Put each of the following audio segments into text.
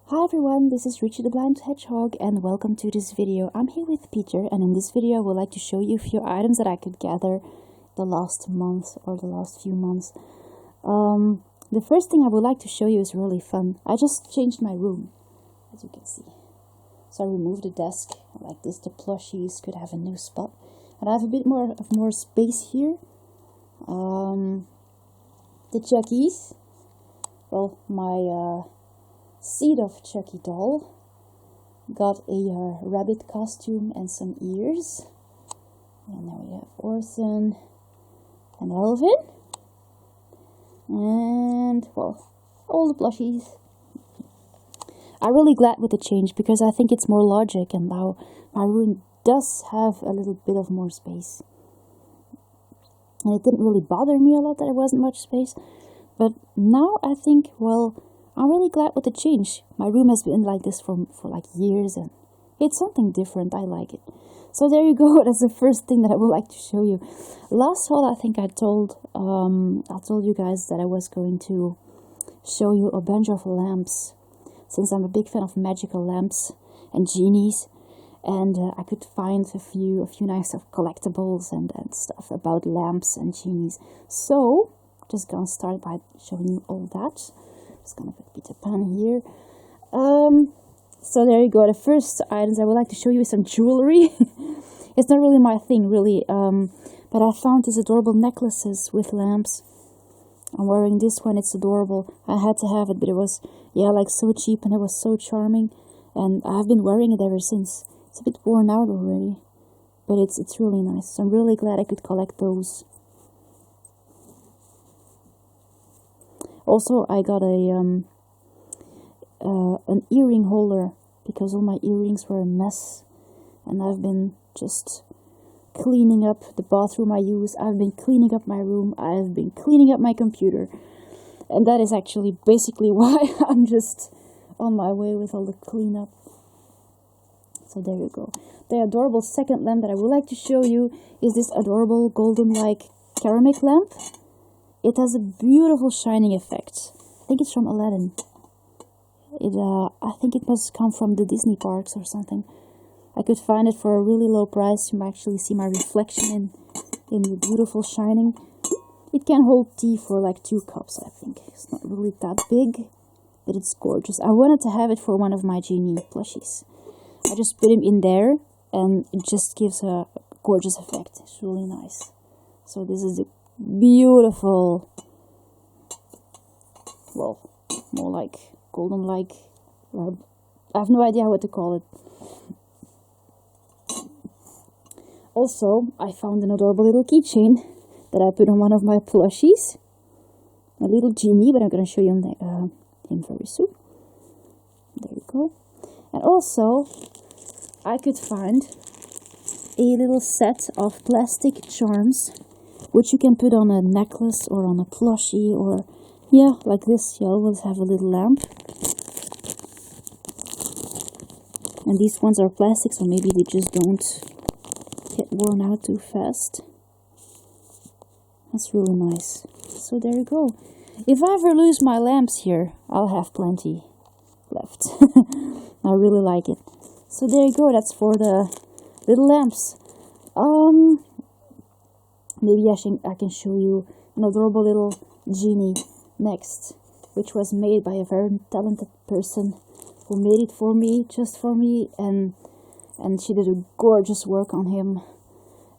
Hi everyone, this is Richie the Blind Hedgehog and welcome to this video. I'm here with Peter, and in this video I would like to show you a few items that I could gather the last month or the last few months. The first thing I would like to show you is really fun. I just changed my room, as you can see. So I removed the desk like this. The plushies could have a new spot. And I have a bit more space here. The Chuckies. Well, my seed of Chucky doll got a rabbit costume and some ears. And now we have Orson and Elvin. And, well, all the plushies. I'm really glad with the change because I think it's more logic, and now my room does have a little bit of more space. And it didn't really bother me a lot that there wasn't much space. But now I think, well, I'm really glad with the change. My room has been like this for like years, and it's something different. I like it. So there you go. That's the first thing that I would like to show you. Last haul, I think I told you guys that I was going to show you a bunch of lamps, since I'm a big fan of magical lamps and genies, and I could find a few nice collectibles and stuff about lamps and genies. So just gonna start by showing you all that. Just gonna put Peter Pan here. So there you go. The first items I would like to show you is some jewelry. It's not really my thing, really, but I found these adorable necklaces with lamps. I'm wearing this one. It's adorable. I had to have it, but it was, yeah, like so cheap, and it was so charming, and I've been wearing it ever since. It's a bit worn out already, but it's really nice. So I'm really glad I could collect those. Also, I got an earring holder because all my earrings were a mess, and I've been just cleaning up the bathroom I use. I've been cleaning up my room. I've been cleaning up my computer, and that is actually basically why I'm just on my way with all the cleanup. So there you go. The adorable second lamp that I would like to show you is this adorable golden-like ceramic lamp. It has a beautiful shining effect. I think it's from Aladdin. I think it must come from the Disney parks or something. I could find it for a really low price. You might actually see my reflection in the beautiful shining. It can hold tea for like 2 cups, I think. It's not really that big, but it's gorgeous. I wanted to have it for one of my genie plushies. I just put him in there, and it just gives a gorgeous effect. It's really nice. So this is the beautiful, well, more like golden-like, I have no idea what to call it. Also, I found an adorable little keychain that I put on one of my plushies. A little genie, but I'm going to show you him very soon. There you go. And also, I could find a little set of plastic charms, which you can put on a necklace or on a plushie, or, yeah, like this. You always have a little lamp. And these ones are plastic, so maybe they just don't get worn out too fast. That's really nice. So there you go. If I ever lose my lamps here, I'll have plenty left. I really like it. So there you go. That's for the little lamps. Maybe I can show you an adorable little genie next, which was made by a very talented person who made it for me, just for me, and she did a gorgeous work on him,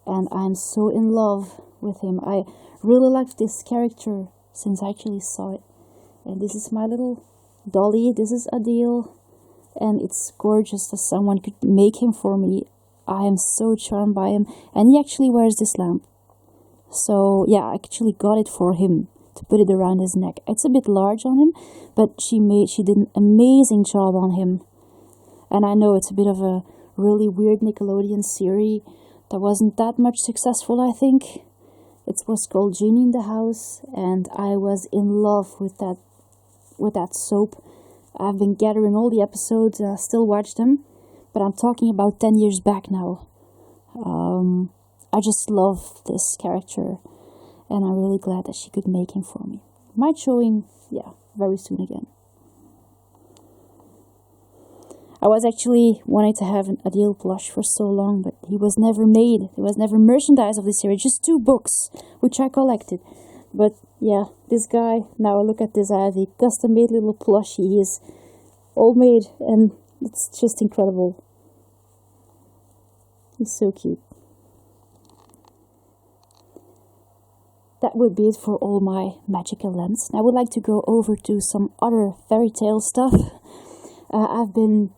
and I'm so in love with him. I really liked this character since I actually saw it. And this is my little dolly. This is Adil, and it's gorgeous that someone could make him for me. I am so charmed by him, and he actually wears this lamp. So yeah, I actually got it for him to put it around his neck. It's a bit large on him, but she did an amazing job on him. And I know it's a bit of a really weird Nickelodeon series that wasn't that much successful, I think. It was called Genie in the House, and I was in love with that soap. I've been gathering all the episodes, I still watch them, but I'm talking about 10 years back now. I just love this character, and I'm really glad that she could make him for me. Might show him, yeah, very soon again. I was actually wanting to have an Adil plush for so long, but he was never made. There was never merchandise of this series, just 2 books, which I collected. But yeah, this guy, now look at this, I have a custom-made little plushie. He is all made, and it's just incredible. He's so cute. That would be it for all my magical lamps. Now I would like to go over to some other fairy tale stuff. I've been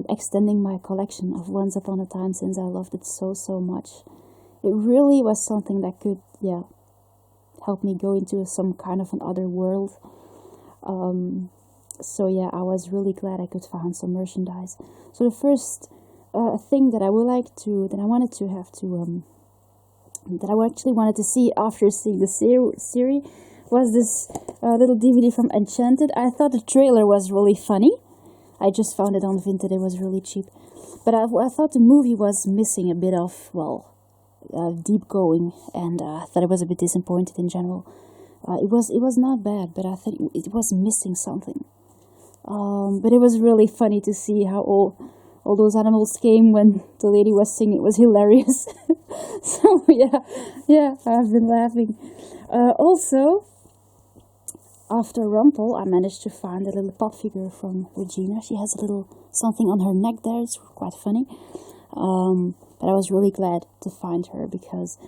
extending my collection of Once Upon a Time since I loved it so much. It really was something that could, yeah, help me go into some kind of another world. So yeah, I was really glad I could find some merchandise. So the first thing that I wanted to see after seeing the series was this little DVD from Enchanted. I thought the trailer was really funny. I just found it on Vinted. It was really cheap. But I thought the movie was missing a bit of, deep going, and I thought it was a bit disappointed in general. It was not bad, but I thought it was missing something. But it was really funny to see how all those animals came when the lady was singing. It was hilarious. So yeah, I've been laughing. Also, after Rumpel, I managed to find a little pop figure from Regina. She has a little something on her neck there. It's quite funny. But I was really glad to find her because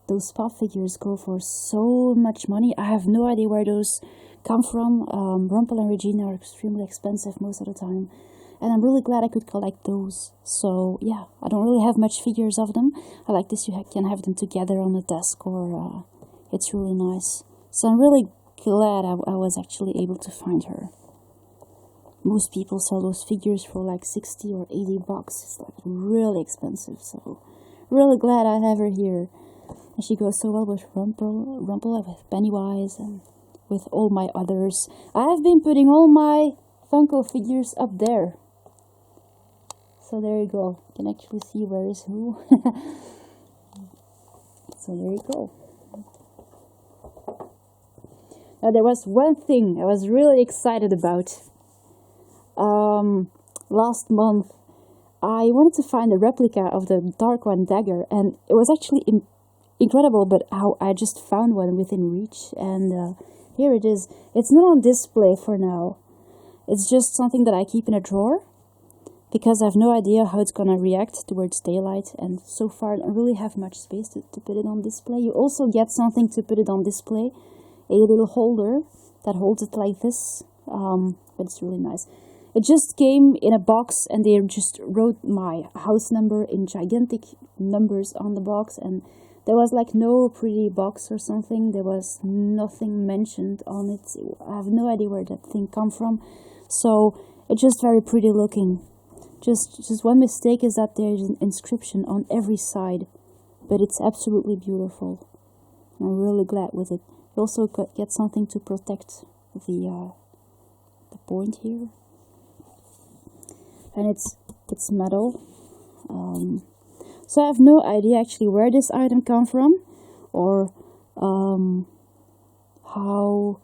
those pop figures go for so much money. I have no idea where those come from. Rumpel and Regina are extremely expensive most of the time. And I'm really glad I could collect those. So yeah, I don't really have much figures of them. I like this, you can have them together on the desk, or it's really nice. So I'm really glad I was actually able to find her. Most people sell those figures for like 60 or 80 bucks. It's like really expensive. So really glad I have her here. And she goes so well with Rumpel, with Pennywise, and with all my others. I have been putting all my Funko figures up there. So there you go. You can actually see where is who. So there you go. Now there was one thing I was really excited about. Last month I wanted to find a replica of the Dark One dagger, and it was actually incredible, but how I just found one within reach, and here it is. It's not on display for now. It's just something that I keep in a drawer, because I have no idea how it's gonna react towards daylight, and so far I don't really have much space to put it on display. You also get something to put it on display, a little holder that holds it like this, but it's really nice. It just came in a box, and they just wrote my house number in gigantic numbers on the box, and there was like no pretty box or something. There was nothing mentioned on it. I have no idea where that thing come from. So it's just very pretty looking. Just one mistake is that there's an inscription on every side, but it's absolutely beautiful. I'm really glad with it. You also get something to protect the point here, and it's metal. So I have no idea actually where this item come from, or how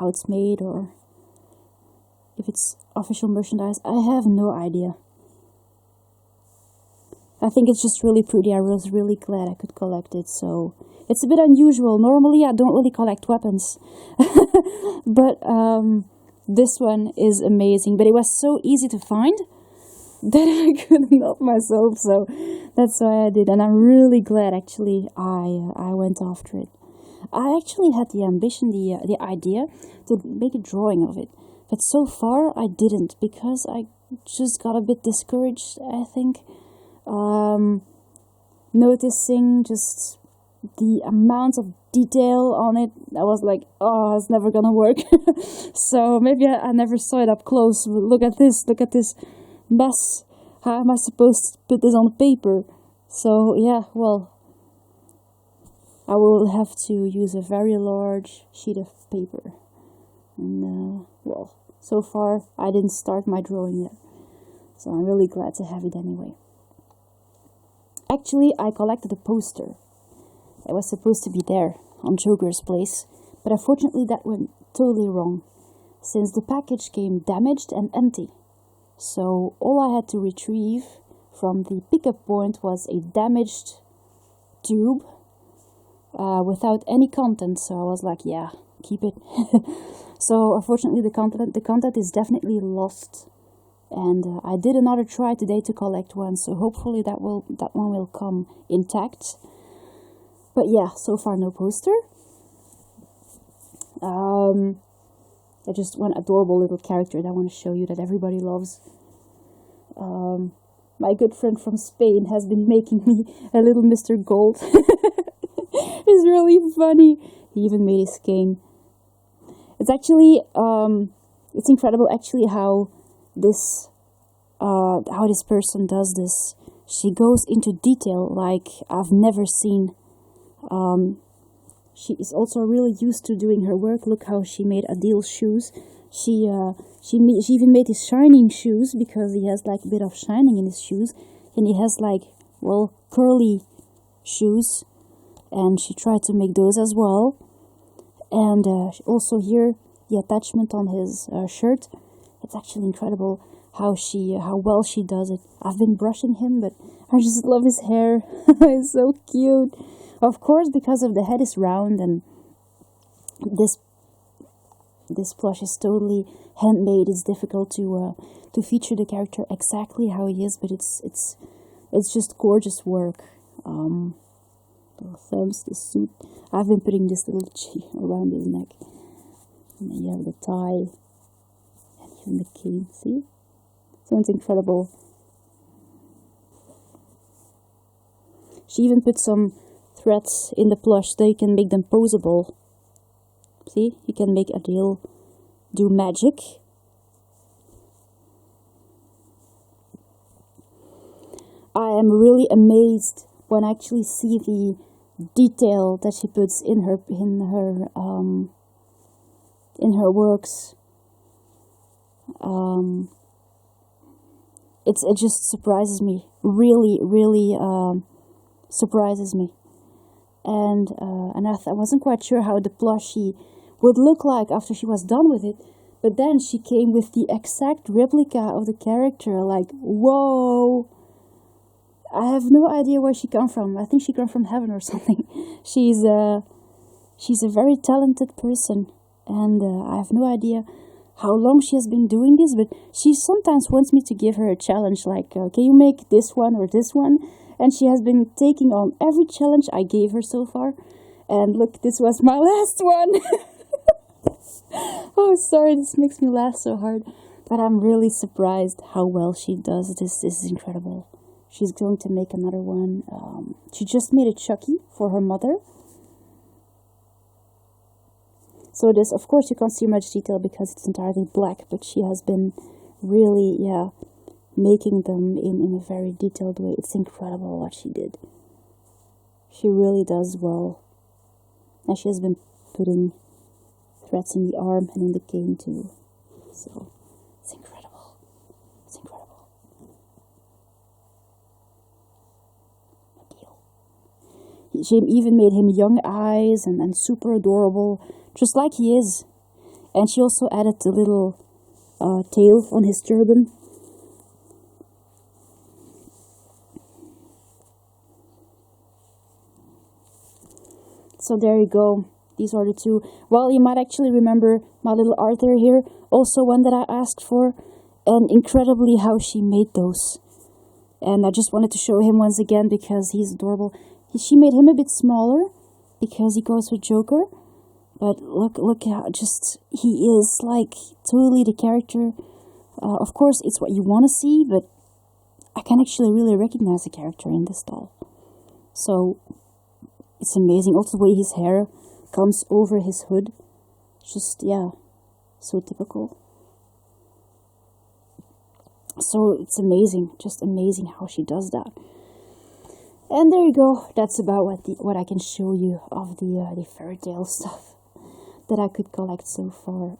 it's made, or if it's official merchandise. I have no idea. I think it's just really pretty. I was really glad I could collect it. So it's a bit unusual. Normally I don't really collect weapons, but this one is amazing. But it was so easy to find that I couldn't help myself, so that's why I did. And I'm really glad actually I went after it. I actually had the ambition, the idea to make a drawing of it, but so far I didn't, because I just got a bit discouraged, I think, noticing just the amount of detail on it. I was like, oh, it's never gonna work. So maybe I never saw it up close. Look at this mess. How am I supposed to put this on paper? So yeah, well, I will have to use a very large sheet of paper. And well, so far I didn't start my drawing yet, so I'm really glad to have it anyway. Actually, I collected a poster. It was supposed to be there on Joker's place, but unfortunately that went totally wrong, since the package came damaged and empty. So all I had to retrieve from the pickup point was a damaged tube without any content. So I was like, yeah, keep it. So unfortunately the content is definitely lost. And I did another try today to collect one, so hopefully that one will come intact. But yeah, so far no poster. Just one adorable little character that I want to show you that everybody loves. My good friend from Spain has been making me a little Mr. Gold. It's really funny. He even made his cane. It's actually, it's incredible actually how this person does this. She goes into detail like I've never seen. She is also really used to doing her work. Look how she made Adil's shoes. She even made his shining shoes because he has like a bit of shining in his shoes, and he has like, well, curly shoes, and she tried to make those as well. And also here the attachment on his shirt. It's actually incredible how well she does it. I've been brushing him, but I just love his hair. It's so cute. Of course, because of the head is round, and this plush is totally handmade. It's difficult to feature the character exactly how he is, but it's just gorgeous work. The thumbs, the suit. I've been putting this little G around his neck, and then you have the tie, and even the cane. See, so it's incredible. She even put some threads in the plush so you can make them posable. See, you can make Adil do magic. I am really amazed when I actually see the detail that she puts in her works. It just surprises me. Really surprises me. And I wasn't quite sure how the plushie would look like after she was done with it, but then she came with the exact replica of the character. Like, whoa! I have no idea where she come from. I think she come from heaven or something. She's a very talented person, and I have no idea how long she has been doing this, but she sometimes wants me to give her a challenge, like, can you make this one or this one? And she has been taking on every challenge I gave her so far. And look, this was my last one. Oh, sorry, this makes me laugh so hard. But I'm really surprised how well she does this. This is incredible. She's going to make another one. She just made a Chucky for her mother. So this, of course, you can't see much detail because it's entirely black. But she has been really, making them in a very detailed way. It's incredible what she did. She really does well. And she has been putting threads in the arm and in the cane too. So it's incredible. It's incredible. She even made him young eyes and super adorable, just like he is. And she also added the little tail on his turban. So there you go. These are the two. Well, you might actually remember my little Arthur here. Also one that I asked for. And incredibly how she made those. And I just wanted to show him once again because he's adorable. She made him a bit smaller because he goes with Joker. But look how just he is like totally the character. Of course, it's what you want to see, but I can actually really recognize the character in this doll. So it's amazing. Also the way his hair comes over his hood. Just, so typical. So it's amazing. Just amazing how she does that. And there you go. That's about what I can show you of the fairy tale stuff that I could collect so far.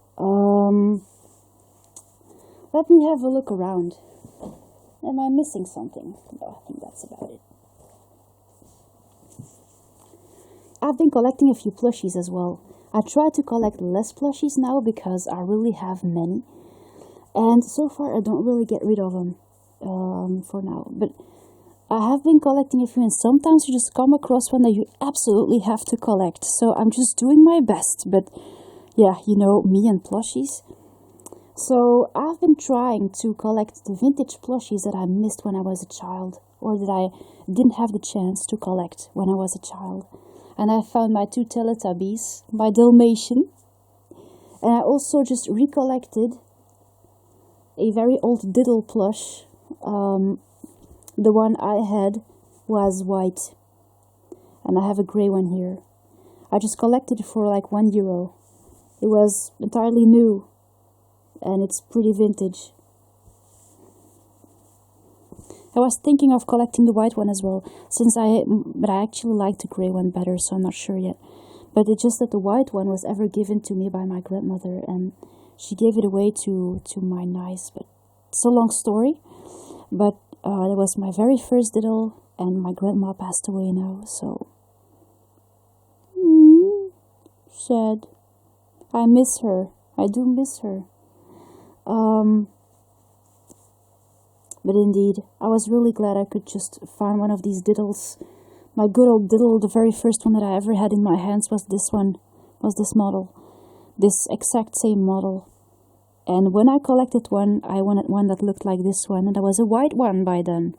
Let me have a look around. Am I missing something? No, I think that's about it. I've been collecting a few plushies as well. I try to collect less plushies now because I really have many. And so far I don't really get rid of them for now. But I have been collecting a few, and sometimes you just come across one that you absolutely have to collect. So I'm just doing my best. But yeah, you know, me and plushies. So I've been trying to collect the vintage plushies that I missed when I was a child, or that I didn't have the chance to collect when I was a child. And I found my 2 Teletubbies, my Dalmatian. And I also just recollected a very old Diddle plush. The one I had was white, and I have a grey one here. I just collected it for like €1. It was entirely new, and it's pretty vintage. I was thinking of collecting the white one as well, but I actually like the grey one better, so I'm not sure yet. But it's just that the white one was ever given to me by my grandmother, and she gave it away to my niece. But it's a long story. But that was my very first diddle, and my grandma passed away now, so sad. I miss her. I do miss her. But indeed, I was really glad I could just find one of these diddles. My good old diddle, the very first one that I ever had in my hands was this one, was this model. This exact same model. And when I collected one, I wanted one that looked like this one, and there was a white one by then.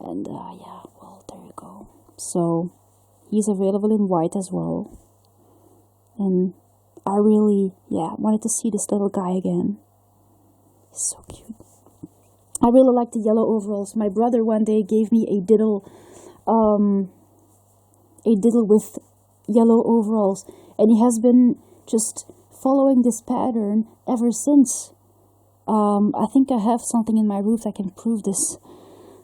And yeah, well, there you go. So, he's available in white as well. And I really, wanted to see this little guy again. He's so cute. I really like the yellow overalls. My brother one day gave me a diddle with yellow overalls, and he has been just following this pattern ever since. I think I have something in my roof that can prove this.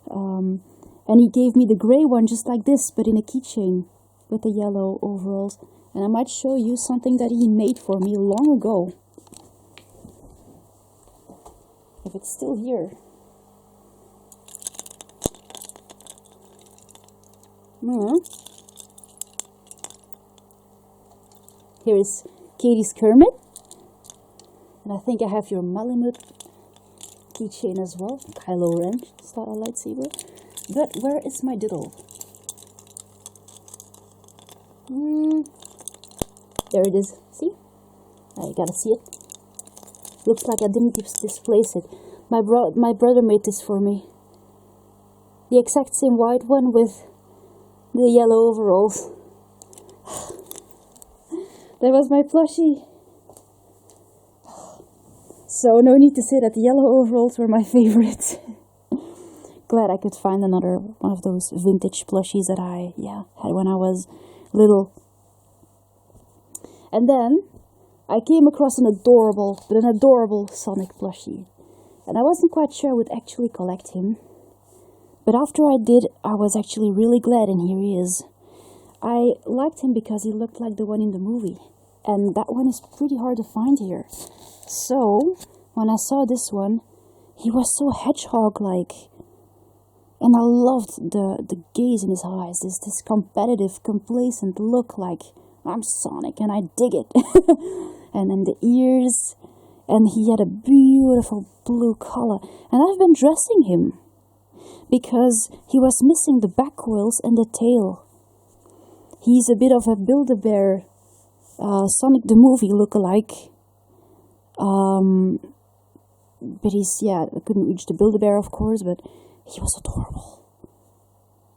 And he gave me the grey one just like this, but in a keychain with the yellow overalls. And I might show you something that he made for me long ago, if it's still here. Here is Katie's Kermit, and I think I have your Malamute keychain as well, Kylo Ren style lightsaber. But where is my diddle? There it is. See? I gotta see it. Looks like I didn't displace it. My brother made this for me. The exact same white one with the yellow overalls. That was my plushie. So no need to say that the yellow overalls were my favorite. Glad I could find another one of those vintage plushies that I had when I was little. And then I came across an adorable Sonic plushie. And I wasn't quite sure I would actually collect him. But after I did, I was actually really glad, and here he is. I liked him because he looked like the one in the movie. And that one is pretty hard to find here. So, when I saw this one, he was so hedgehog-like. And I loved the gaze in his eyes. This competitive, complacent look like, I'm Sonic and I dig it. And then the ears. And he had a beautiful blue collar. And I've been dressing him, because he was missing the back coils and the tail. He's a bit of a Build-A-Bear, Sonic the Movie lookalike. But I couldn't reach the Build-A-Bear, of course, but he was adorable.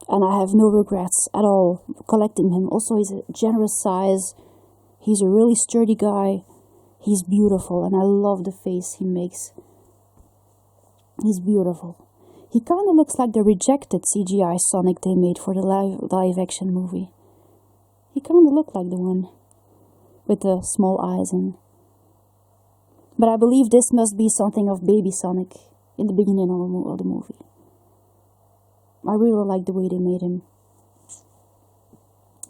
And I have no regrets at all collecting him. Also, he's a generous size. He's a really sturdy guy. He's beautiful, and I love the face he makes. He's beautiful. He kind of looks like the rejected CGI Sonic they made for the live-action movie. He kind of looked like the one with the small eyes. But I believe this must be something of Baby Sonic in the beginning of the movie. I really like the way they made him.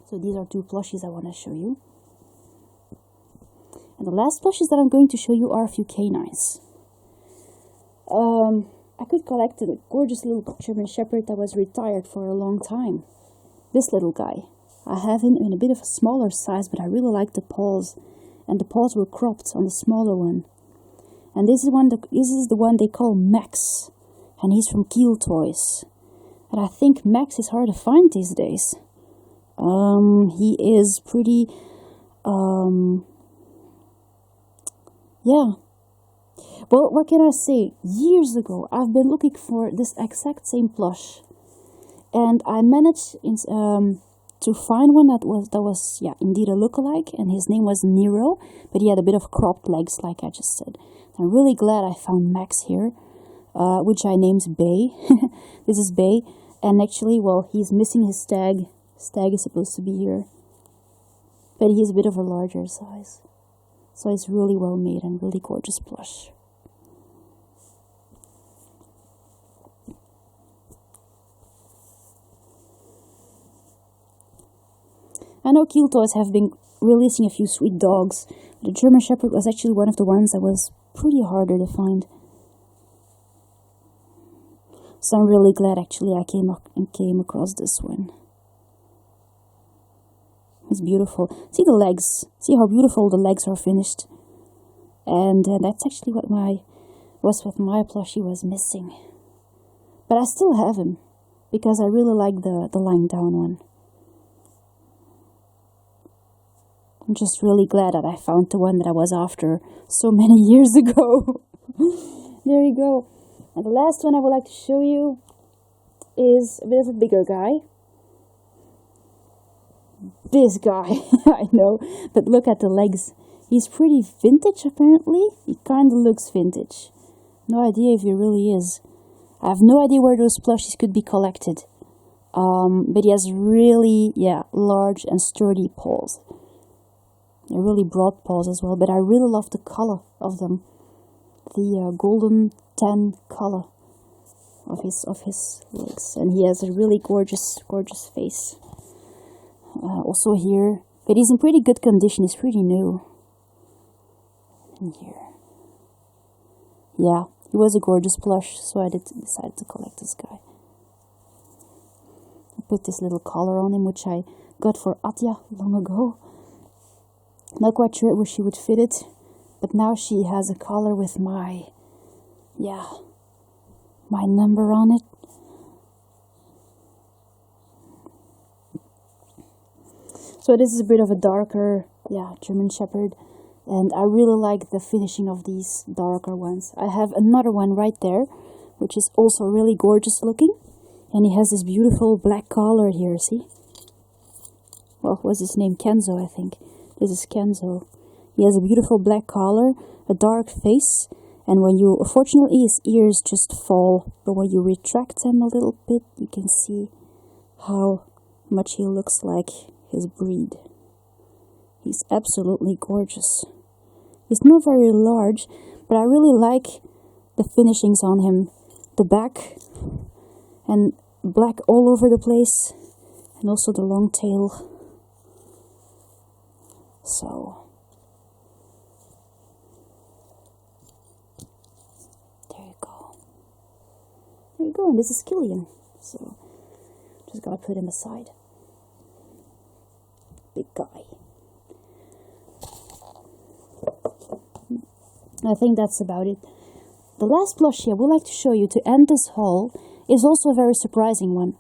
So these are 2 plushies I want to show you. And the last plushies that I'm going to show you are a few canines. I could collect a gorgeous little German Shepherd that was retired for a long time. This little guy. I have him in a bit of a smaller size, but I really like the paws. And the paws were cropped on the smaller one. And this is the one they call Max, and he's from Kiel Toys. And I think Max is hard to find these days. He is pretty, yeah. Well, what can I say? Years ago, I've been looking for this exact same plush, and I managed to find one that was indeed a lookalike, and his name was Nero, but he had a bit of cropped legs, like I just said. I'm really glad I found Max here, which I named Bay. This is Bay, and actually, well, he's missing his stag. Stag is supposed to be here, but he's a bit of a larger size, so it's really well made and really gorgeous plush. I know Kiel Toys have been releasing a few sweet dogs. The German Shepherd was actually one of the ones that was pretty harder to find. So I'm really glad actually I came across this one. It's beautiful. See the legs. See how beautiful the legs are finished. And that's actually what my plushie was missing. But I still have him because I really like the lying down one. I'm just really glad that I found the one that I was after so many years ago. There you go. And the last one I would like to show you is a bit of a bigger guy. This guy, I know, but look at the legs. He's pretty vintage apparently. He kind of looks vintage. No idea if he really is. I have no idea where those plushies could be collected. But he has really, large and sturdy paws. They're really broad paws as well, but I really love the color of them. The golden tan color of his legs. And he has a really gorgeous face. Also here, but he's in pretty good condition. He's pretty new. And here, he was a gorgeous plush, so I decided to collect this guy. I put this little collar on him, which I got for Atja long ago. Not quite sure where she would fit it, but now she has a collar with my number on it. So this is a bit of a darker, German Shepherd, and I really like the finishing of these darker ones. I have another one right there, which is also really gorgeous looking, and he has this beautiful black collar here, see? Well, what's his name? Kenzo, I think. This is Kenzo. He has a beautiful black collar, a dark face, and unfortunately his ears just fall, but when you retract them a little bit, you can see how much he looks like his breed. He's absolutely gorgeous. He's not very large, but I really like the finishings on him. The back and black all over the place, and also the long tail. So there you go. There you go, and this is Killian. So just gotta put him aside. Big guy. I think that's about it. The last plushie I would like to show you to end this haul is also a very surprising one.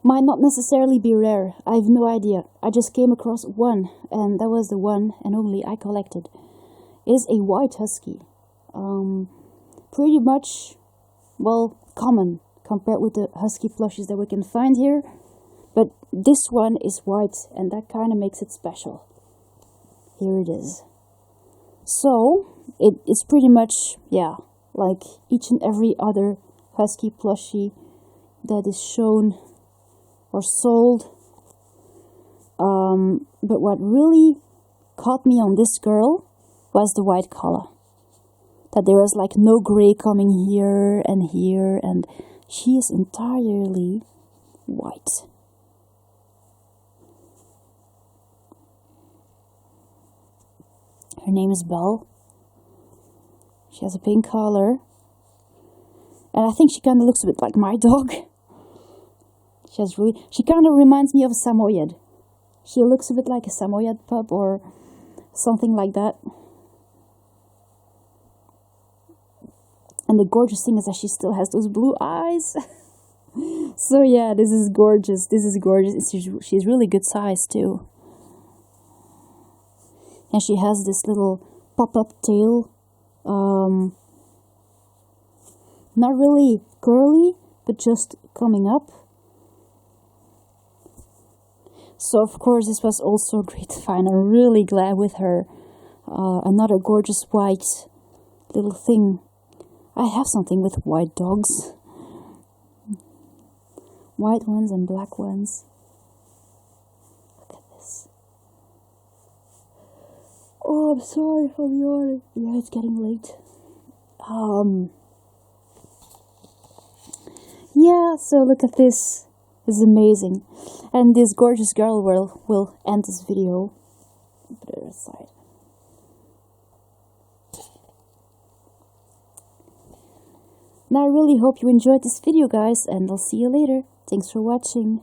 Might not necessarily be rare, I have no idea. I just came across one, and that was the one and only I collected. It is a white husky. Pretty much, well, common compared with the husky plushies that we can find here. But this one is white, and that kind of makes it special. Here it is. So, it is pretty much, like each and every other husky plushie that is shown or sold. But what really caught me on this girl was the white color. That there was like no gray coming here, and she is entirely white. Her name is Belle. She has a pink collar. And I think she kind of looks a bit like my dog. She kind of reminds me of a Samoyed. She looks a bit like a Samoyed pup or something like that. And the gorgeous thing is that she still has those blue eyes. So yeah, this is gorgeous. This is gorgeous. She's really good size too. And she has this little pop-up tail. Not really curly, but just coming up. So of course this was also great to find. I'm really glad with her. Another gorgeous white little thing. I have something with white dogs. White ones and black ones. Look at this. Oh, I'm sorry for yawning. Yeah, it's getting late. Yeah, so look at this. It's amazing. And this gorgeous girl will end this video. Put it aside. Now I really hope you enjoyed this video, guys, and I'll see you later. Thanks for watching.